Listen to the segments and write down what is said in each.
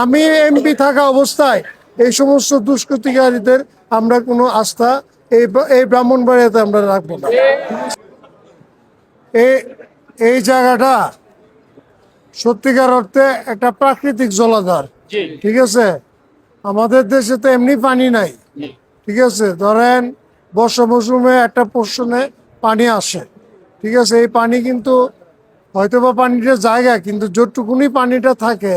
আমি এমপি থাকা অবস্থায় এই সমস্ত দুষ্কৃতিকারীদের আমরা কোনো আস্থা এই ব্রাহ্মণবাড়িয়াতে আমরা রাখবো না। এই জায়গাটা সত্যিকার অর্থে একটা প্রাকৃতিক জলাধার, ঠিক আছে। আমাদের দেশে তো এমনি পানি নাই, ঠিক আছে। ধরেন বর্ষা মৌসুমে একটা পোর্শনে পানি আসে, ঠিক আছে। এই পানি কিন্তু হয়তোবা পানিটা জায়গা, কিন্তু যতটুকুনি পানিটা থাকে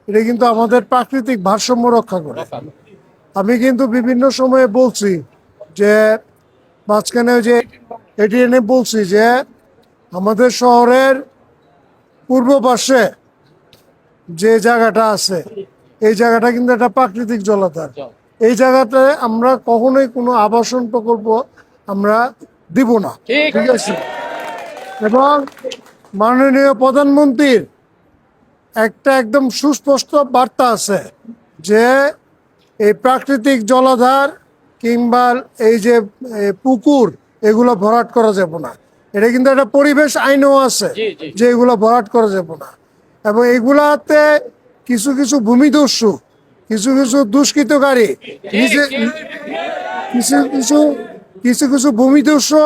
এটা কিন্তু আমাদের প্রাকৃতিক ভারসাম্য রক্ষা করে। আমি কিন্তু বিভিন্ন সময়ে বলছি যে মাঝখানে যে এটি এনে বলছি যে আমাদের শহরের পূর্ব পাশে যে জায়গাটা আছে এই জায়গাটা কিন্তু একটা প্রাকৃতিক জলাধার। এই জায়গাটায় আমরা কখনোই কোনো আবাসন প্রকল্প আমরা দিব না, ঠিক আছে। এবং মাননীয় প্রধানমন্ত্রীর একটা একদম সুস্পষ্ট বার্তা আছে যে এই প্রাকৃতিক জলাধার কিংবা এই যে পুকুর এগুলো ভরাট করা যাবে না। এটা কিন্তু একটা পরিবেশ আইনও আছে যে এগুলো ভরাট করা যাবে না। এবং এগুলাতে কিছু কিছু ভূমিদস্যু, কিছু কিছু দুষ্কৃতকারী নিজে কিছু কিছু ভূমিদস্যু,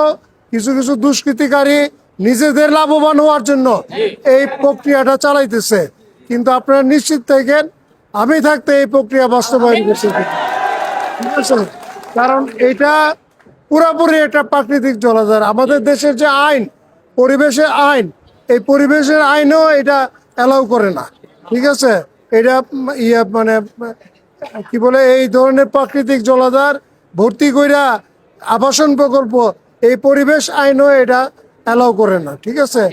কিছু কিছু দুষ্কৃতিকারী নিজেদের লাভবান হওয়ার জন্য এই প্রক্রিয়াটা চালাইতেছে। কিন্তু আপনারা নিশ্চিত থাকেন আমি থাকতে এই প্রক্রিয়া বাস্তবায়ন করতে, ঠিক আছে। কারণ এটা পুরোপুরি একটা প্রাকৃতিক জলাধার। আমাদের দেশের যে আইন, পরিবেশের আইন, এই পরিবেশের আইনও এটা অ্যালাউ করে না, ঠিক আছে। এটা মানে কি বলে এই ধরনের প্রাকৃতিক জলাধার ভর্তি কইরা আবাসন প্রকল্প এই পরিবেশ আইনও এটা অ্যালাউ করে না, ঠিক আছে।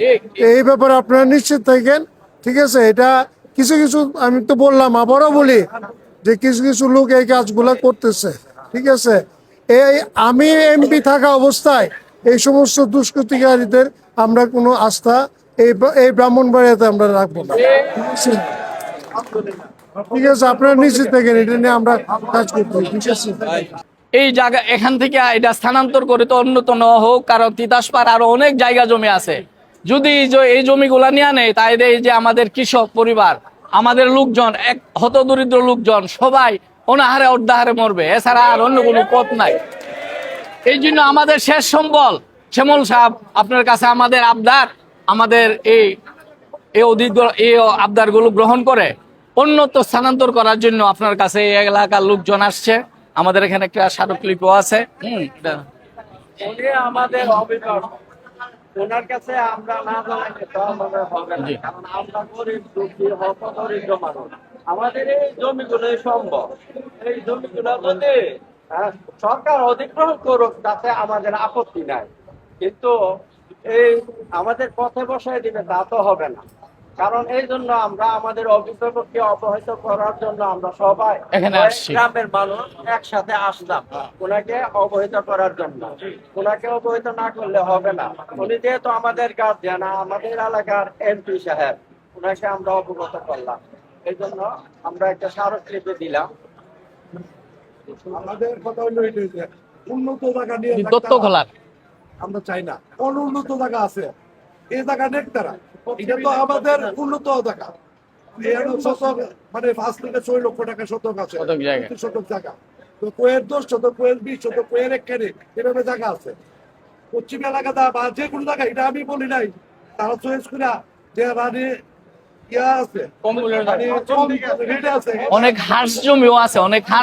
এই ব্যাপারে আপনারা নিশ্চিত থাকেন, ঠিক আছে। এটা কিছু কিছু আমি তো বললাম, আবারও বলি যে কিছু কিছু লোক এই কাজগুলা করতেছে, ঠিক আছে। এই আমি এমপি থাকা অবস্থায় এই সমস্ত দুষ্কৃতিকারীদের আমরা কোনো আস্থা এই ব্রাহ্মণবাড়িয়াতে আমরা রাখবো না, ঠিক আছে। ঠিক আছে, আপনারা নিশ্চিত থাকেন এটা নিয়ে আমরা কাজ করতে, ঠিক আছে। এই জায়গা এখান থেকে এটা স্থানান্তর করে তো অন্যত নেওয়া হোক, কারণ তিতাসপাড় আরো অনেক জায়গা জমি আছে। যদি এই জমিগুলা নিয়ে নেয় তাই এই যে আমাদের কৃষক পরিবার, আমাদের লোকজন, এক হতদরিদ্র লোকজন সবাই অনাহারে অর্ধাহারে মরবে, এছাড়া আর অন্য কোনো পথ নাই। এই জন্য আমাদের শেষ সম্বল শ্যামল সাহেব, আপনার কাছে আমাদের আবদার, আমাদের এই আবদারগুলো গ্রহণ করে অন্যত্র স্থানান্তর করার জন্য আপনার কাছে এই এলাকার লোকজন আসছে। আমাদের এখানে একটা স্মারকলিপিও আছে। আমাদের অভিভাবক, ওনার কাছে আমরা না জানাইলে তো আমাদের হবে না, কারণ আমরা গরিব দুঃখী হতদরিদ্র মানুষ। আমাদের এই জমিগুলো সম্ভব, এই জমিগুলো যদি সরকার অধিগ্রহণ করুক তাতে আমাদের আপত্তি নাই, কিন্তু এই আমাদের পথে বসায় দিবে তা তো হবে না। কারণ এই জন্য আমরা আমাদের অভিভাবককে অবহিত করার জন্য আমরা সবাই গ্রামের মানুষ একসাথে আসলাম ওনাকে অবহিত করার জন্য। ওনাকে অবহিত না করলে হবে না। উনি যেহেতু আমাদের গার্জিয়ান, আমাদের এলাকার এমপি সাহেব, ওনাকে আমরা অবগত করলাম। এই জন্য আমরা একটা স্মারকলিপি দিলাম। আমাদের কথা হলো উন্নত জায়গা নিয়ে দত্ত খোলার আমরা চাই না। অনুন্নত জায়গা আছে, এই জায়গা নেই তারা, এটা তো আমাদের উন্নত জায়গা। মানে 5 থেকে 6 লক্ষ টাকা শতক আছে, শতক জায়গা। তো কোয়ের 10 শতক, কোয়ের 20 শতক, কোয়ের 1 কেনে এভাবে জায়গা আছে। পশ্চিম এলাকাটা বা যে কোনো জায়গা, এটা আমি বলি নাই, তারা চয়েস করে যে রানী ইয়া আছে, অনেক হাঁস জমিও আছে, অনেক হাঁস